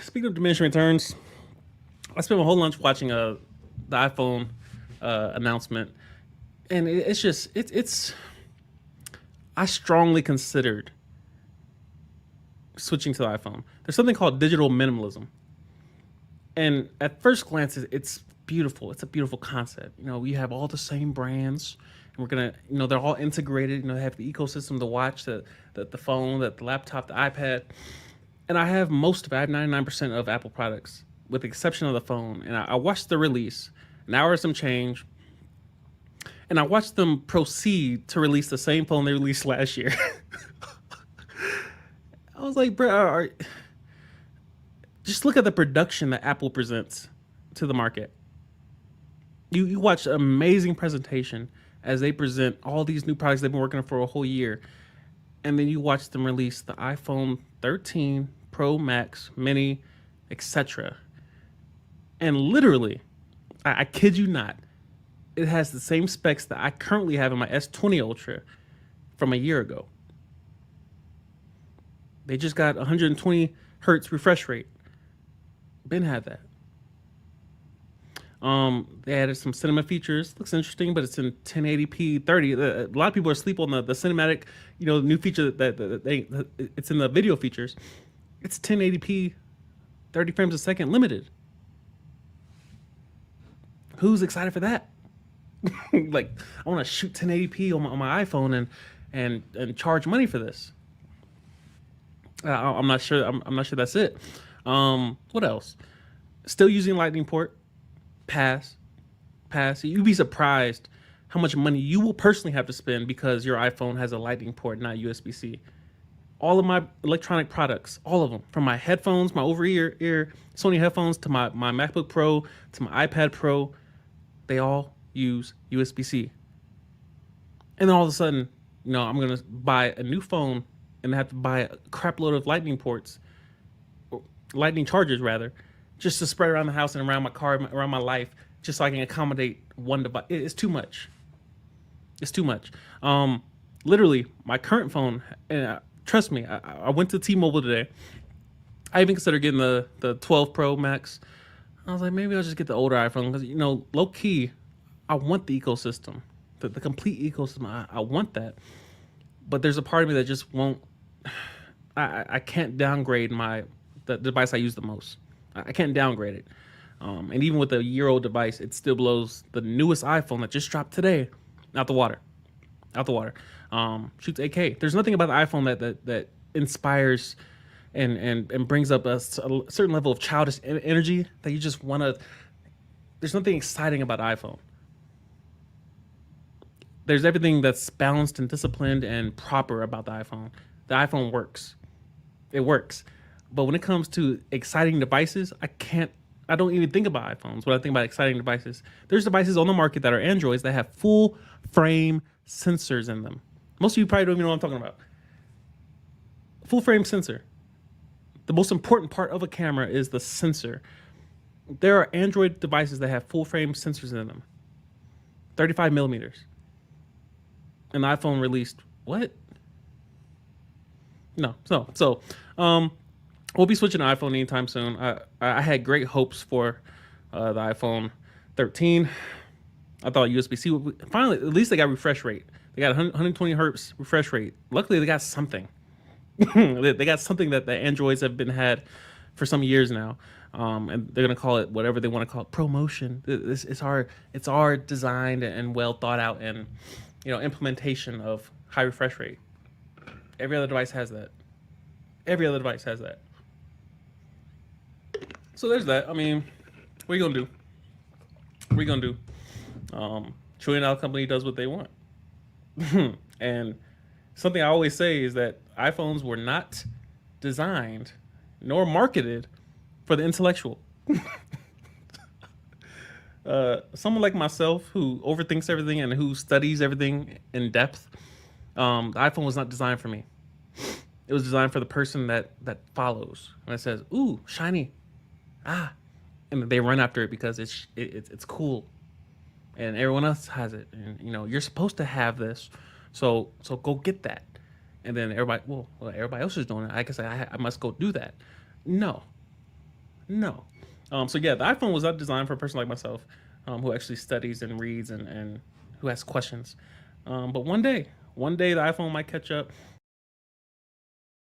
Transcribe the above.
Speaking of diminishing returns, I spent my whole lunch watching the iPhone announcement, and it's just it's. I strongly considered switching to the iPhone. There's something called digital minimalism, and at first glance, it's beautiful. It's a beautiful concept. We have all the same brands, and we're gonna, they're all integrated. They have the ecosystem, the watch, the phone, the laptop, the iPad, and I have most of it. I have 99% of Apple products, with the exception of the phone. And I watched the release, an hour or some change, and I watched them proceed to release the same phone they released last year. I was like, bro, just look at the production that Apple presents to the market. You watch an amazing presentation as they present all these new products they've been working on for a whole year, and then you watch them release the iPhone 13 Pro Max, Mini, etc. And literally, I kid you not, it has the same specs that I currently have in my S20 Ultra from a year ago. They just got 120 hertz refresh rate. Ben had that. They added some cinema features. Looks interesting, but it's in 1080p 30. A lot of people are asleep on the cinematic, new feature that it's in the video features. It's 1080p 30 frames a second limited. Who's excited for that? Like, I want to shoot 1080p on my iPhone and charge money for this. I'm not sure. I'm not sure that's it. What else? Still using Lightning port. Pass. You'd be surprised how much money you will personally have to spend because your iPhone has a Lightning port, not USB-C. All of my electronic products, all of them, from my headphones, my over-ear Sony headphones, to my MacBook Pro, to my iPad Pro, they all use USB-C. And then all of a sudden, I'm gonna buy a new phone and have to buy a crap load of Lightning ports, Lightning chargers rather, just to spread around the house and around my car, around my life, just so I can accommodate one device. It's too much. It's too much. Literally, my current phone, and trust me, I went to T-Mobile today. I even considered getting the 12 Pro Max. I was like, maybe I'll just get the older iPhone because, low key, I want the ecosystem, the complete ecosystem. I want that. But there's a part of me that just won't. I can't downgrade the device I use the most. I can't downgrade it. And even with a year-old device, it still blows the newest iPhone that just dropped today out the water. Shoots 8K. There's nothing about the iPhone that inspires and brings up a certain level of childish energy that you just want to. There's nothing exciting about the iPhone. There's everything that's balanced and disciplined and proper about the iPhone. The iPhone works. It works. But when it comes to exciting devices, I don't even think about iPhones when I think about exciting devices. There's devices on the market that are Androids that have full frame sensors in them. Most of you probably don't even know what I'm talking about. Full frame sensor. The most important part of a camera is the sensor. There are Android devices that have full frame sensors in them. 35 millimeters. And the iPhone released what? No. We'll be switching to iPhone anytime soon. I had great hopes for the iPhone 13. I thought USB-C would finally, at least they got refresh rate. They got 120 hertz refresh rate. Luckily, they got something. They got something that the Androids have been had for some years now, and they're gonna call it whatever they want to call it. ProMotion. It's our designed and well thought out and implementation of high refresh rate. Every other device has that. So there's that. I mean, what are you gonna do? Trillion dollar company does what they want. And something I always say is that iPhones were not designed nor marketed for the intellectual. Someone like myself who overthinks everything and who studies everything in depth, the iPhone was not designed for me. It was designed for the person that follows and it says, "Ooh, shiny, and they run after it because it's cool, and everyone else has it, and you're supposed to have this, so go get that." And then everybody, well, everybody else is doing it. I guess I must go do that. No, No. So yeah, the iPhone was not designed for a person like myself, who actually studies and reads and who has questions. But one day the iPhone might catch up.